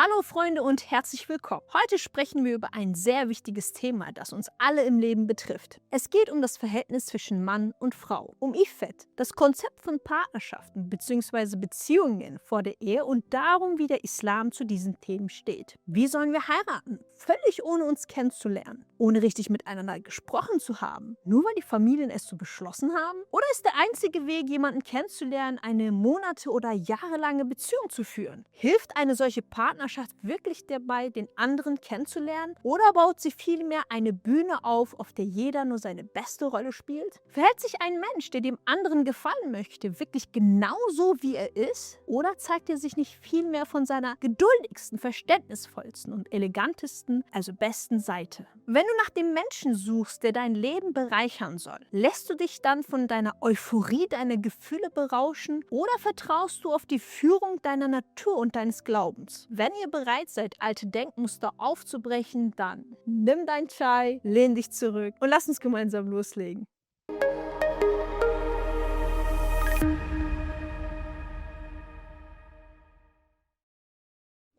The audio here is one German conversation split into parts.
Hallo Freunde und herzlich willkommen. Heute sprechen wir über ein sehr wichtiges Thema, das uns alle im Leben betrifft. Es geht um das Verhältnis zwischen Mann und Frau, um Iffet, das Konzept von Partnerschaften bzw. Beziehungen vor der Ehe und darum, wie der Islam zu diesen Themen steht. Wie sollen wir heiraten? Völlig ohne uns kennenzulernen, ohne richtig miteinander gesprochen zu haben, nur weil die Familien es so beschlossen haben? Oder ist der einzige Weg, jemanden kennenzulernen, eine monate- oder jahrelange Beziehung zu führen? Hilft eine solche Partnerschaft wirklich dabei, den anderen kennenzulernen? Oder baut sie vielmehr eine Bühne auf der jeder nur seine beste Rolle spielt? Verhält sich ein Mensch, der dem anderen gefallen möchte, wirklich genauso wie er ist? Oder zeigt er sich nicht vielmehr von seiner geduldigsten, verständnisvollsten und elegantesten, also besten Seite? Wenn du nach dem Menschen suchst, der dein Leben bereichern soll, lässt du dich dann von deiner Euphorie, deiner Gefühle berauschen oder vertraust du auf die Führung deiner Natur und deines Glaubens? Wenn ihr bereit seid, alte Denkmuster aufzubrechen, dann nimm dein Chai, lehn dich zurück und lass uns gemeinsam loslegen.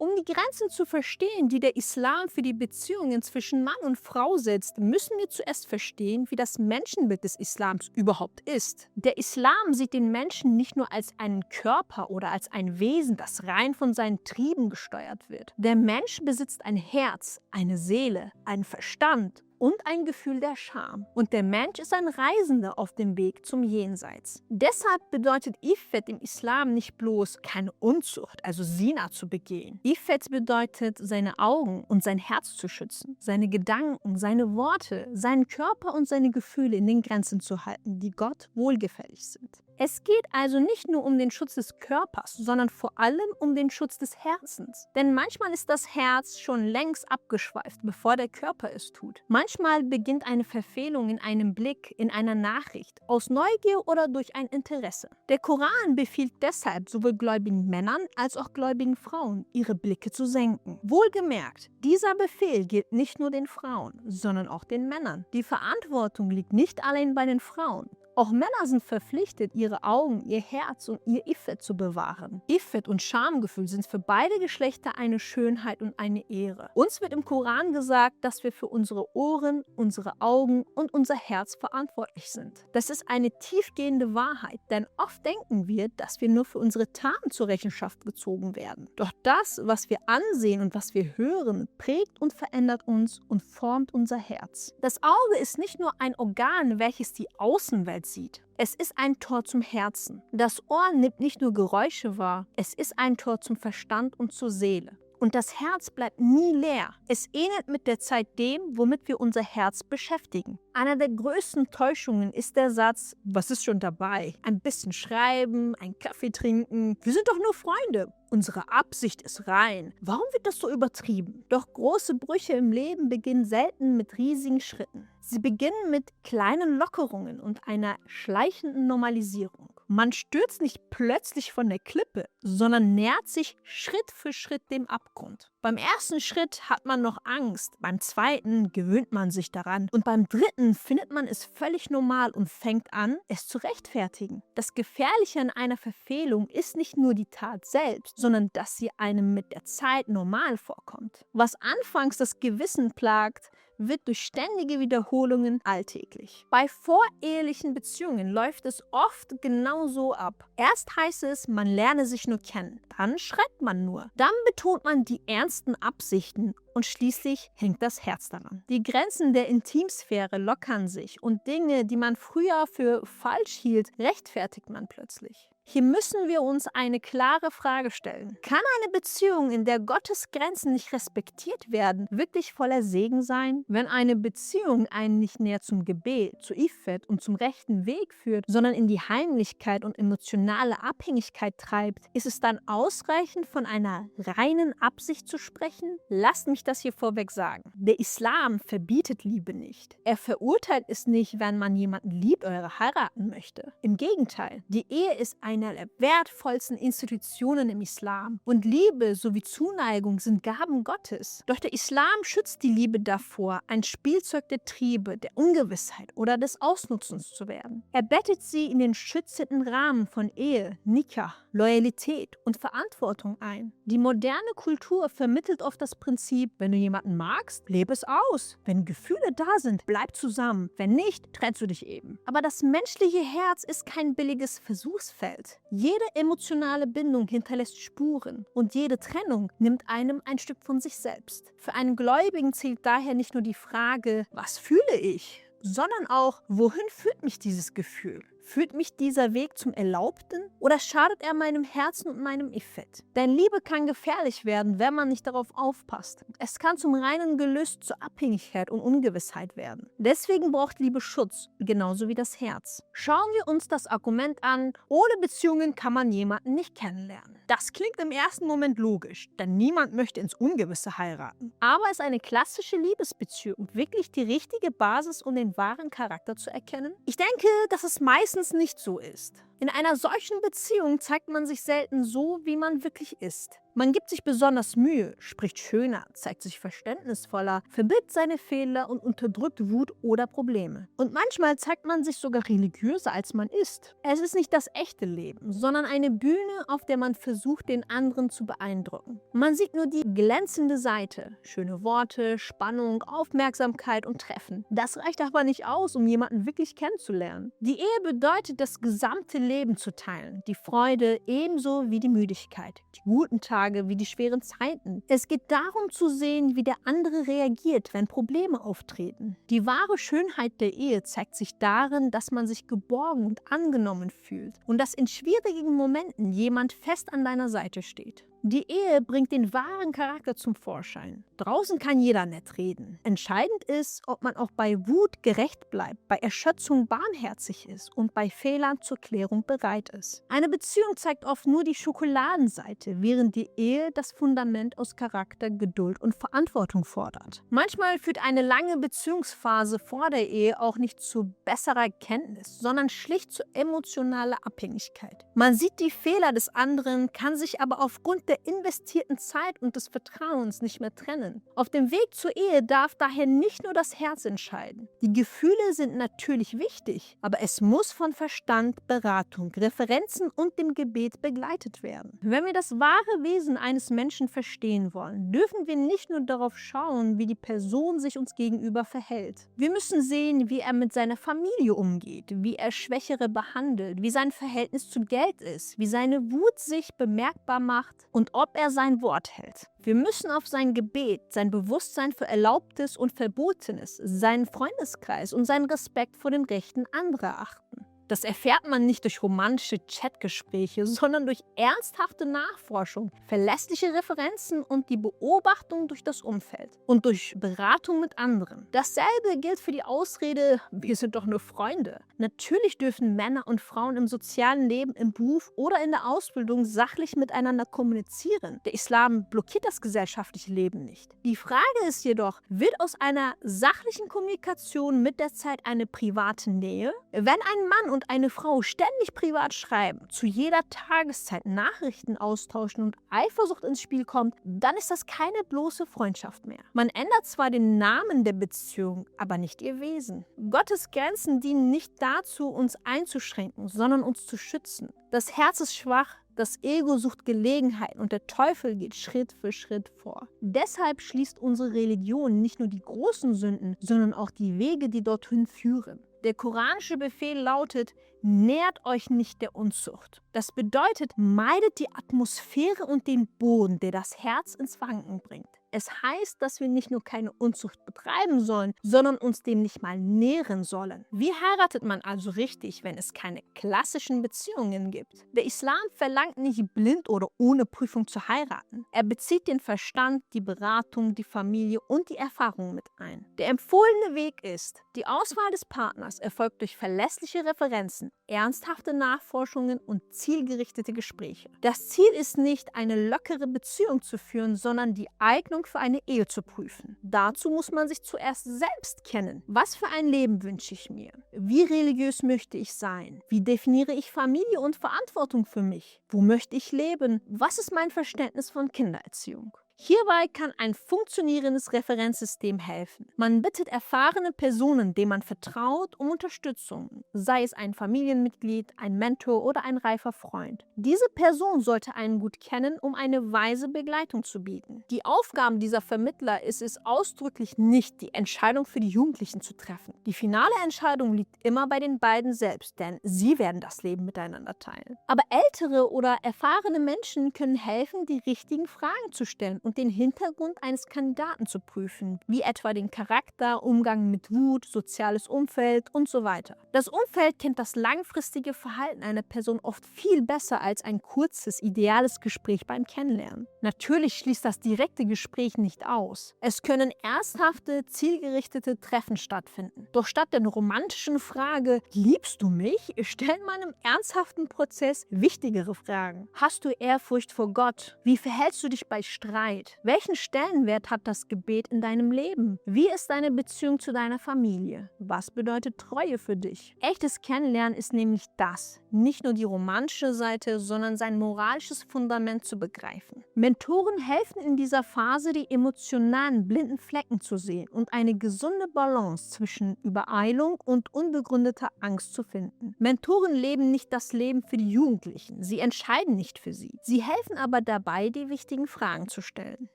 Um die Grenzen zu verstehen, die der Islam für die Beziehungen zwischen Mann und Frau setzt, müssen wir zuerst verstehen, wie das Menschenbild des Islams überhaupt ist. Der Islam sieht den Menschen nicht nur als einen Körper oder als ein Wesen, das rein von seinen Trieben gesteuert wird. Der Mensch besitzt ein Herz, eine Seele, einen Verstand und ein Gefühl der Scham. Und der Mensch ist ein Reisender auf dem Weg zum Jenseits. Deshalb bedeutet Iffet im Islam nicht bloß keine Unzucht, also Sina zu begehen. Iffet bedeutet, seine Augen und sein Herz zu schützen, seine Gedanken, seine Worte, seinen Körper und seine Gefühle in den Grenzen zu halten, die Gott wohlgefällig sind. Es geht also nicht nur um den Schutz des Körpers, sondern vor allem um den Schutz des Herzens. Denn manchmal ist das Herz schon längst abgeschweift, bevor der Körper es tut. Manchmal beginnt eine Verfehlung in einem Blick, in einer Nachricht, aus Neugier oder durch ein Interesse. Der Koran befiehlt deshalb sowohl gläubigen Männern als auch gläubigen Frauen, ihre Blicke zu senken. Wohlgemerkt, dieser Befehl gilt nicht nur den Frauen, sondern auch den Männern. Die Verantwortung liegt nicht allein bei den Frauen. Auch Männer sind verpflichtet, ihre Augen, ihr Herz und ihr Iffet zu bewahren. Iffet und Schamgefühl sind für beide Geschlechter eine Schönheit und eine Ehre. Uns wird im Koran gesagt, dass wir für unsere Ohren, unsere Augen und unser Herz verantwortlich sind. Das ist eine tiefgehende Wahrheit, denn oft denken wir, dass wir nur für unsere Taten zur Rechenschaft gezogen werden. Doch das, was wir ansehen und was wir hören, prägt und verändert uns und formt unser Herz. Das Auge ist nicht nur ein Organ, welches die Außenwelt sieht. Es ist ein Tor zum Herzen. Das Ohr nimmt nicht nur Geräusche wahr, es ist ein Tor zum Verstand und zur Seele. Und das Herz bleibt nie leer. Es ähnelt mit der Zeit dem, womit wir unser Herz beschäftigen. Einer der größten Täuschungen ist der Satz, was ist schon dabei? Ein bisschen schreiben, einen Kaffee trinken. Wir sind doch nur Freunde. Unsere Absicht ist rein. Warum wird das so übertrieben? Doch große Brüche im Leben beginnen selten mit riesigen Schritten. Sie beginnen mit kleinen Lockerungen und einer schleichenden Normalisierung. Man stürzt nicht plötzlich von der Klippe, sondern nähert sich Schritt für Schritt dem Abgrund. Beim ersten Schritt hat man noch Angst, beim zweiten gewöhnt man sich daran und beim dritten findet man es völlig normal und fängt an, es zu rechtfertigen. Das Gefährliche an einer Verfehlung ist nicht nur die Tat selbst, sondern dass sie einem mit der Zeit normal vorkommt. Was anfangs das Gewissen plagt, wird durch ständige Wiederholungen alltäglich. Bei vorehelichen Beziehungen läuft es oft genau so ab. Erst heißt es, man lerne sich nur kennen, dann schreibt man nur, dann betont man die ernsten Absichten und schließlich hängt das Herz daran. Die Grenzen der Intimsphäre lockern sich und Dinge, die man früher für falsch hielt, rechtfertigt man plötzlich. Hier müssen wir uns eine klare Frage stellen. Kann eine Beziehung, in der Gottes Grenzen nicht respektiert werden, wirklich voller Segen sein? Wenn eine Beziehung einen nicht näher zum Gebet, zu Iffet und zum rechten Weg führt, sondern in die Heimlichkeit und emotionale Abhängigkeit treibt, ist es dann ausreichend, von einer reinen Absicht zu sprechen? Lasst mich das hier vorweg sagen. Der Islam verbietet Liebe nicht. Er verurteilt es nicht, wenn man jemanden liebt oder heiraten möchte. Im Gegenteil, die Ehe ist ein einer der wertvollsten Institutionen im Islam. Und Liebe sowie Zuneigung sind Gaben Gottes. Doch der Islam schützt die Liebe davor, ein Spielzeug der Triebe, der Ungewissheit oder des Ausnutzens zu werden. Er bettet sie in den schützenden Rahmen von Ehe, Nikah, Loyalität und Verantwortung ein. Die moderne Kultur vermittelt oft das Prinzip, wenn du jemanden magst, lebe es aus. Wenn Gefühle da sind, bleib zusammen. Wenn nicht, trennst du dich eben. Aber das menschliche Herz ist kein billiges Versuchsfeld. Jede emotionale Bindung hinterlässt Spuren und jede Trennung nimmt einem ein Stück von sich selbst. Für einen Gläubigen zählt daher nicht nur die Frage, was fühle ich, sondern auch, wohin führt mich dieses Gefühl? Führt mich dieser Weg zum Erlaubten oder schadet er meinem Herzen und meinem Effekt? Denn Liebe kann gefährlich werden, wenn man nicht darauf aufpasst. Es kann zum reinen Gelüst, zur Abhängigkeit und Ungewissheit werden. Deswegen braucht Liebe Schutz, genauso wie das Herz. Schauen wir uns das Argument an, ohne Beziehungen kann man jemanden nicht kennenlernen. Das klingt im ersten Moment logisch, denn niemand möchte ins Ungewisse heiraten. Aber ist eine klassische Liebesbeziehung wirklich die richtige Basis, um den wahren Charakter zu erkennen? Ich denke, dass es meistens nicht so ist. In einer solchen Beziehung zeigt man sich selten so, wie man wirklich ist. Man gibt sich besonders Mühe, spricht schöner, zeigt sich verständnisvoller, verbirgt seine Fehler und unterdrückt Wut oder Probleme. Und manchmal zeigt man sich sogar religiöser, als man ist. Es ist nicht das echte Leben, sondern eine Bühne, auf der man versucht, den anderen zu beeindrucken. Man sieht nur die glänzende Seite, schöne Worte, Spannung, Aufmerksamkeit und Treffen. Das reicht aber nicht aus, um jemanden wirklich kennenzulernen. Die Ehe bedeutet, das gesamte Leben zu teilen, die Freude ebenso wie die Müdigkeit, die guten Tage wie die schweren Zeiten. Es geht darum zu sehen, wie der andere reagiert, wenn Probleme auftreten. Die wahre Schönheit der Ehe zeigt sich darin, dass man sich geborgen und angenommen fühlt und dass in schwierigen Momenten jemand fest an deiner Seite steht. Die Ehe bringt den wahren Charakter zum Vorschein. Draußen kann jeder nett reden. Entscheidend ist, ob man auch bei Wut gerecht bleibt, bei Erschöpfung barmherzig ist und bei Fehlern zur Klärung bereit ist. Eine Beziehung zeigt oft nur die Schokoladenseite, während die Ehe das Fundament aus Charakter, Geduld und Verantwortung fordert. Manchmal führt eine lange Beziehungsphase vor der Ehe auch nicht zu besserer Kenntnis, sondern schlicht zu emotionaler Abhängigkeit. Man sieht die Fehler des anderen, kann sich aber aufgrund der investierten Zeit und des Vertrauens nicht mehr trennen. Auf dem Weg zur Ehe darf daher nicht nur das Herz entscheiden. Die Gefühle sind natürlich wichtig, aber es muss von Verstand, Beratung, Referenzen und dem Gebet begleitet werden. Wenn wir das wahre Wesen eines Menschen verstehen wollen, dürfen wir nicht nur darauf schauen, wie die Person sich uns gegenüber verhält. Wir müssen sehen, wie er mit seiner Familie umgeht, wie er Schwächere behandelt, wie sein Verhältnis zu Geld ist, wie seine Wut sich bemerkbar macht und ob er sein Wort hält. Wir müssen auf sein Gebet, sein Bewusstsein für Erlaubtes und Verbotenes, seinen Freundeskreis und seinen Respekt vor den Rechten anderer achten. Das erfährt man nicht durch romantische Chatgespräche, sondern durch ernsthafte Nachforschung, verlässliche Referenzen und die Beobachtung durch das Umfeld und durch Beratung mit anderen. Dasselbe gilt für die Ausrede, wir sind doch nur Freunde. Natürlich dürfen Männer und Frauen im sozialen Leben, im Beruf oder in der Ausbildung sachlich miteinander kommunizieren. Der Islam blockiert das gesellschaftliche Leben nicht. Die Frage ist jedoch, wird aus einer sachlichen Kommunikation mit der Zeit eine private Nähe? Wenn ein Mann und eine Frau ständig privat schreiben, zu jeder Tageszeit Nachrichten austauschen und Eifersucht ins Spiel kommt, dann ist das keine bloße Freundschaft mehr. Man ändert zwar den Namen der Beziehung, aber nicht ihr Wesen. Gottes Grenzen dienen nicht dazu, uns einzuschränken, sondern uns zu schützen. Das Herz ist schwach, das Ego sucht Gelegenheiten und der Teufel geht Schritt für Schritt vor. Deshalb schließt unsere Religion nicht nur die großen Sünden, sondern auch die Wege, die dorthin führen. Der koranische Befehl lautet, nähert euch nicht der Unzucht. Das bedeutet, meidet die Atmosphäre und den Boden, der das Herz ins Wanken bringt. Es heißt, dass wir nicht nur keine Unzucht betreiben sollen, sondern uns dem nicht mal nähren sollen. Wie heiratet man also richtig, wenn es keine klassischen Beziehungen gibt? Der Islam verlangt nicht blind oder ohne Prüfung zu heiraten. Er bezieht den Verstand, die Beratung, die Familie und die Erfahrung mit ein. Der empfohlene Weg ist, die Auswahl des Partners erfolgt durch verlässliche Referenzen, brauchen ernsthafte Nachforschungen und zielgerichtete Gespräche. Das Ziel ist nicht, eine lockere Beziehung zu führen, sondern die Eignung für eine Ehe zu prüfen. Dazu muss man sich zuerst selbst kennen. Was für ein Leben wünsche ich mir? Wie religiös möchte ich sein? Wie definiere ich Familie und Verantwortung für mich? Wo möchte ich leben? Was ist mein Verständnis von Kindererziehung? Hierbei kann ein funktionierendes Referenzsystem helfen. Man bittet erfahrene Personen, denen man vertraut, um Unterstützung, sei es ein Familienmitglied, ein Mentor oder ein reifer Freund. Diese Person sollte einen gut kennen, um eine weise Begleitung zu bieten. Die Aufgabe dieser Vermittler ist es ausdrücklich nicht, die Entscheidung für die Jugendlichen zu treffen. Die finale Entscheidung liegt immer bei den beiden selbst, denn sie werden das Leben miteinander teilen. Aber ältere oder erfahrene Menschen können helfen, die richtigen Fragen zu stellen und den Hintergrund eines Kandidaten zu prüfen, wie etwa den Charakter, Umgang mit Wut, soziales Umfeld und so weiter. Das Umfeld kennt das langfristige Verhalten einer Person oft viel besser als ein kurzes, ideales Gespräch beim Kennenlernen. Natürlich schließt das direkte Gespräch nicht aus. Es können ernsthafte, zielgerichtete Treffen stattfinden. Doch statt der romantischen Frage, liebst du mich, stellt man im ernsthaften Prozess wichtigere Fragen. Hast du Ehrfurcht vor Gott? Wie verhältst du dich bei Streit? Welchen Stellenwert hat das Gebet in deinem Leben? Wie ist deine Beziehung zu deiner Familie? Was bedeutet Treue für dich? Echtes Kennenlernen ist nämlich das, nicht nur die romantische Seite, sondern sein moralisches Fundament zu begreifen. Mentoren helfen in dieser Phase, die emotionalen blinden Flecken zu sehen und eine gesunde Balance zwischen Übereilung und unbegründeter Angst zu finden. Mentoren leben nicht das Leben für die Jugendlichen. Sie entscheiden nicht für sie. Sie helfen aber dabei, die wichtigen Fragen zu stellen.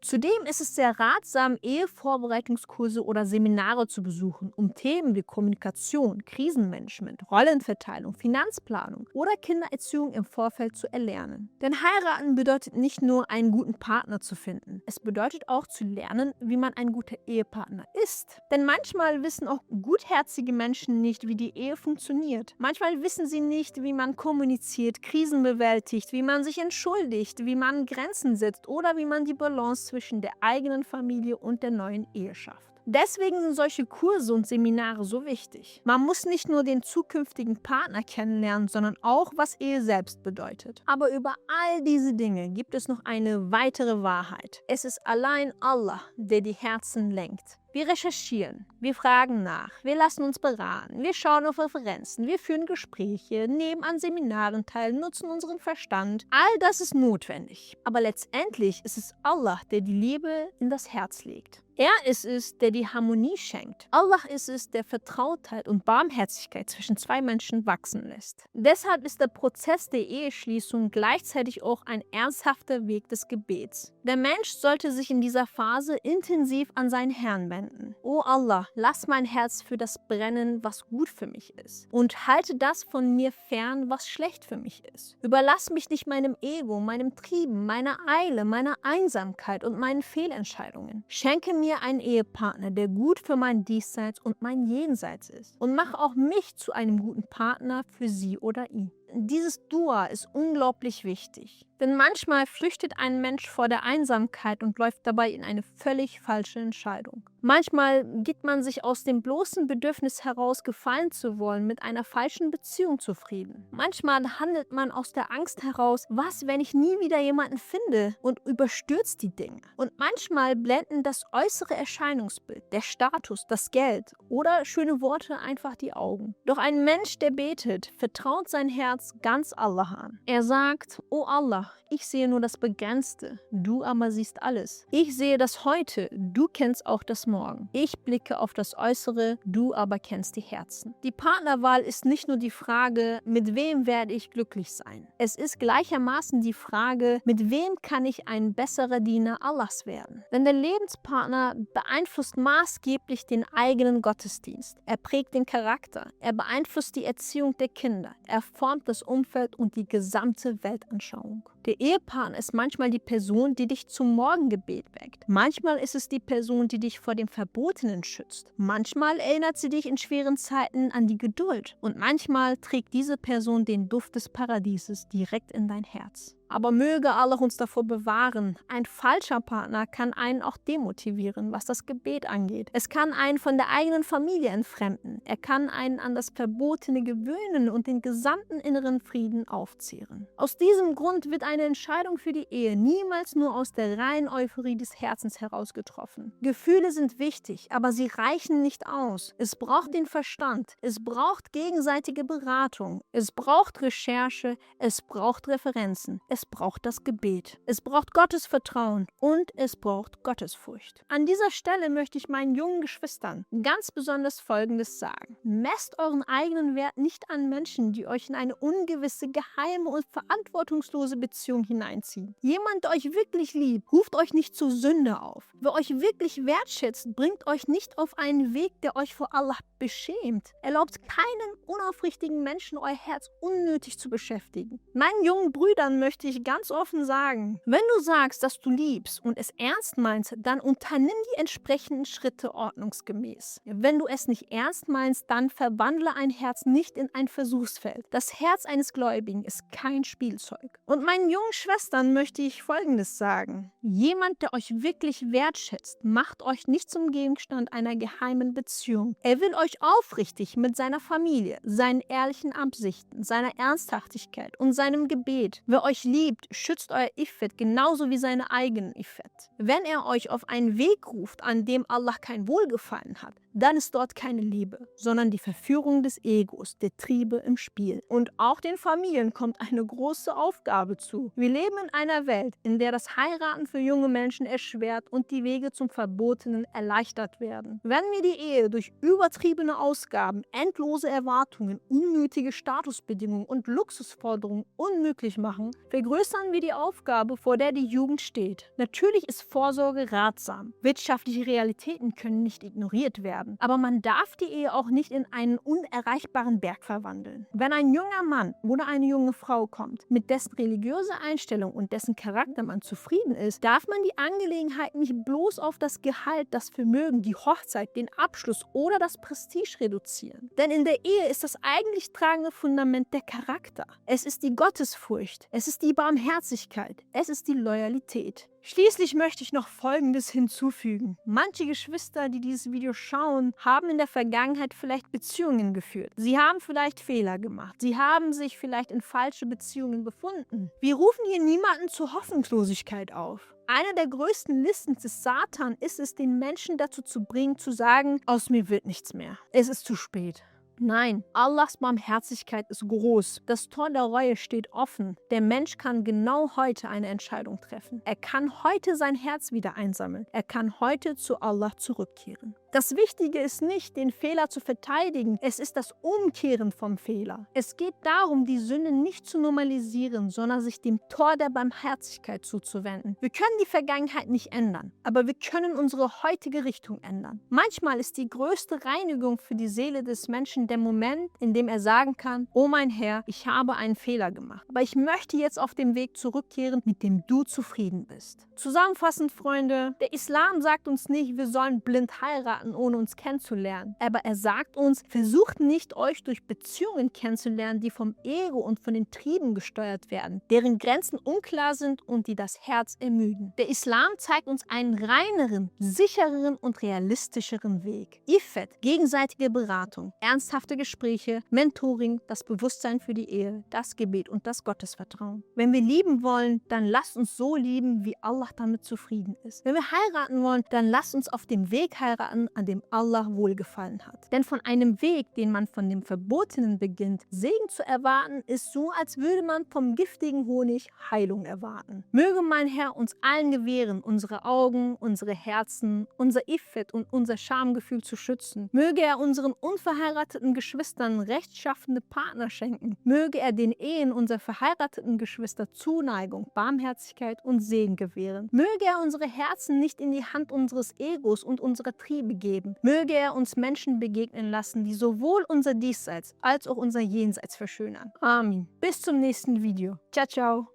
Zudem ist es sehr ratsam, Ehevorbereitungskurse oder Seminare zu besuchen, um Themen wie Kommunikation, Krisenmanagement, Rollenverteilung, Finanzplanung oder Kindererziehung im Vorfeld zu erlernen. Denn heiraten bedeutet nicht nur, einen guten Partner zu finden. Es bedeutet auch zu lernen, wie man ein guter Ehepartner ist. Denn manchmal wissen auch gutherzige Menschen nicht, wie die Ehe funktioniert. Manchmal wissen sie nicht, wie man kommuniziert, Krisen bewältigt, wie man sich entschuldigt, wie man Grenzen setzt oder wie man die Balance zwischen der eigenen Familie und der neuen Ehe schafft. Deswegen sind solche Kurse und Seminare so wichtig. Man muss nicht nur den zukünftigen Partner kennenlernen, sondern auch, was Ehe selbst bedeutet. Aber über all diese Dinge gibt es noch eine weitere Wahrheit. Es ist allein Allah, der die Herzen lenkt. Wir recherchieren, wir fragen nach, wir lassen uns beraten, wir schauen auf Referenzen, wir führen Gespräche, nehmen an Seminaren teil, nutzen unseren Verstand. All das ist notwendig. Aber letztendlich ist es Allah, der die Liebe in das Herz legt. Er ist es, der die Harmonie schenkt. Allah ist es, der Vertrautheit und Barmherzigkeit zwischen zwei Menschen wachsen lässt. Deshalb ist der Prozess der Eheschließung gleichzeitig auch ein ernsthafter Weg des Gebets. Der Mensch sollte sich in dieser Phase intensiv an seinen Herrn wenden. O Allah, lass mein Herz für das brennen, was gut für mich ist. Und halte das von mir fern, was schlecht für mich ist. Überlass mich nicht meinem Ego, meinem Trieben, meiner Eile, meiner Einsamkeit und meinen Fehlentscheidungen. Schenke mir einen Ehepartner, der gut für mein Diesseits und mein Jenseits ist. Und mache auch mich zu einem guten Partner für sie oder ihn. Dieses Dua ist unglaublich wichtig. Denn manchmal flüchtet ein Mensch vor der Einsamkeit und läuft dabei in eine völlig falsche Entscheidung. Manchmal gibt man sich aus dem bloßen Bedürfnis heraus, gefallen zu wollen, mit einer falschen Beziehung zufrieden. Manchmal handelt man aus der Angst heraus, was, wenn ich nie wieder jemanden finde, und überstürzt die Dinge. Und manchmal blenden das äußere Erscheinungsbild, der Status, das Geld oder schöne Worte einfach die Augen. Doch ein Mensch, der betet, vertraut sein Herz ganz Allah an. Er sagt: O Allah, ich sehe nur das Begrenzte, du aber siehst alles. Ich sehe das Heute, du kennst auch das Morgen. Ich blicke auf das Äußere, du aber kennst die Herzen. Die Partnerwahl ist nicht nur die Frage, mit wem werde ich glücklich sein. Es ist gleichermaßen die Frage, mit wem kann ich ein besserer Diener Allahs werden. Denn der Lebenspartner beeinflusst maßgeblich den eigenen Gottesdienst. Er prägt den Charakter, er beeinflusst die Erziehung der Kinder, er formt das Umfeld und die gesamte Weltanschauung. Der Ehepartner ist manchmal die Person, die dich zum Morgengebet weckt. Manchmal ist es die Person, die dich vor dem Verbotenen schützt. Manchmal erinnert sie dich in schweren Zeiten an die Geduld. Und manchmal trägt diese Person den Duft des Paradieses direkt in dein Herz. Aber möge Allah uns davor bewahren. Ein falscher Partner kann einen auch demotivieren, was das Gebet angeht. Es kann einen von der eigenen Familie entfremden. Er kann einen an das Verbotene gewöhnen und den gesamten inneren Frieden aufzehren. Aus diesem Grund wird eine Entscheidung für die Ehe niemals nur aus der reinen Euphorie des Herzens heraus getroffen. Gefühle sind wichtig, aber sie reichen nicht aus. Es braucht den Verstand, es braucht gegenseitige Beratung, es braucht Recherche, es braucht Referenzen, es braucht das Gebet, es braucht Gottes Vertrauen und es braucht Gottesfurcht. An dieser Stelle möchte ich meinen jungen Geschwistern ganz besonders Folgendes sagen. Messt euren eigenen Wert nicht an Menschen, die euch in eine ungewisse, geheime und verantwortungslose Beziehung hineinziehen. Jemand, der euch wirklich liebt, ruft euch nicht zur Sünde auf. Wer euch wirklich wertschätzt, bringt euch nicht auf einen Weg, der euch vor Allah beschämt. Erlaubt keinen unaufrichtigen Menschen, euer Herz unnötig zu beschäftigen. Meinen jungen Brüdern möchte ich ganz offen sagen, wenn du sagst, dass du liebst und es ernst meinst, dann unternimm die entsprechenden Schritte ordnungsgemäß. Wenn du es nicht ernst meinst, dann verwandle ein Herz nicht in ein Versuchsfeld. Das Herz eines Gläubigen ist kein Spielzeug. Und meinen jungen Schwestern möchte ich Folgendes sagen. Jemand, der euch wirklich wertschätzt, macht euch nicht zum Gegenstand einer geheimen Beziehung. Er will euch aufrichtig mit seiner Familie, seinen ehrlichen Absichten, seiner Ernsthaftigkeit und seinem Gebet. Wer euch liebt, schützt euer Iffet genauso wie seine eigenen Iffet. Wenn er euch auf einen Weg ruft, an dem Allah kein Wohlgefallen hat, dann ist dort keine Liebe, sondern die Verführung des Egos, der Triebe im Spiel. Und auch den Familien kommt eine große Aufgabe zu. Wir leben in einer Welt, in der das Heiraten für junge Menschen erschwert und die Wege zum Verbotenen erleichtert werden. Wenn wir die Ehe durch übertriebene Ausgaben, endlose Erwartungen, unnötige Statusbedingungen und Luxusforderungen unmöglich machen, vergrößern wir die Aufgabe, vor der die Jugend steht. Natürlich ist Vorsorge ratsam. Wirtschaftliche Realitäten können nicht ignoriert werden. Aber man darf die Ehe auch nicht in einen unerreichbaren Berg verwandeln. Wenn ein junger Mann oder eine junge Frau kommt, mit dessen religiöse Einstellung und dessen Charakter man zufrieden ist, darf man die Angelegenheit nicht bloß auf das Gehalt, das Vermögen, die Hochzeit, den Abschluss oder das Prestige reduzieren. Denn in der Ehe ist das eigentlich tragende Fundament der Charakter. Es ist die Gottesfurcht, es ist die Barmherzigkeit, es ist die Loyalität. Schließlich möchte ich noch Folgendes hinzufügen. Manche Geschwister, die dieses Video schauen, haben in der Vergangenheit vielleicht Beziehungen geführt. Sie haben vielleicht Fehler gemacht. Sie haben sich vielleicht in falsche Beziehungen befunden. Wir rufen hier niemanden zur Hoffnungslosigkeit auf. Eine der größten Listen des Satan ist es, den Menschen dazu zu bringen, zu sagen, aus mir wird nichts mehr. Es ist zu spät. Nein, Allahs Barmherzigkeit ist groß. Das Tor der Reue steht offen. Der Mensch kann genau heute eine Entscheidung treffen. Er kann heute sein Herz wieder einsammeln. Er kann heute zu Allah zurückkehren. Das Wichtige ist nicht, den Fehler zu verteidigen. Es ist das Umkehren vom Fehler. Es geht darum, die Sünde nicht zu normalisieren, sondern sich dem Tor der Barmherzigkeit zuzuwenden. Wir können die Vergangenheit nicht ändern, aber wir können unsere heutige Richtung ändern. Manchmal ist die größte Reinigung für die Seele des Menschen der Moment, in dem er sagen kann, oh mein Herr, ich habe einen Fehler gemacht, aber ich möchte jetzt auf dem Weg zurückkehren, mit dem du zufrieden bist. Zusammenfassend, Freunde, der Islam sagt uns nicht, wir sollen blind heiraten, ohne uns kennenzulernen. Aber er sagt uns, versucht nicht, euch durch Beziehungen kennenzulernen, die vom Ego und von den Trieben gesteuert werden, deren Grenzen unklar sind und die das Herz ermüden. Der Islam zeigt uns einen reineren, sichereren und realistischeren Weg. Iffet, gegenseitige Beratung, ernsthafte Gespräche, Mentoring, das Bewusstsein für die Ehe, das Gebet und das Gottesvertrauen. Wenn wir lieben wollen, dann lasst uns so lieben, wie Allah damit zufrieden ist. Wenn wir heiraten wollen, dann lasst uns auf dem Weg heiraten, an dem Allah wohlgefallen hat. Denn von einem Weg, den man von dem Verbotenen beginnt, Segen zu erwarten, ist so, als würde man vom giftigen Honig Heilung erwarten. Möge mein Herr uns allen gewähren, unsere Augen, unsere Herzen, unser Iffet und unser Schamgefühl zu schützen. Möge er unseren unverheirateten Geschwistern rechtschaffende Partner schenken. Möge er den Ehen unserer verheirateten Geschwister Zuneigung, Barmherzigkeit und Segen gewähren. Möge er unsere Herzen nicht in die Hand unseres Egos und unserer Triebe geben. Möge er uns Menschen begegnen lassen, die sowohl unser Diesseits als auch unser Jenseits verschönern. Amen. Bis zum nächsten Video. Ciao, ciao.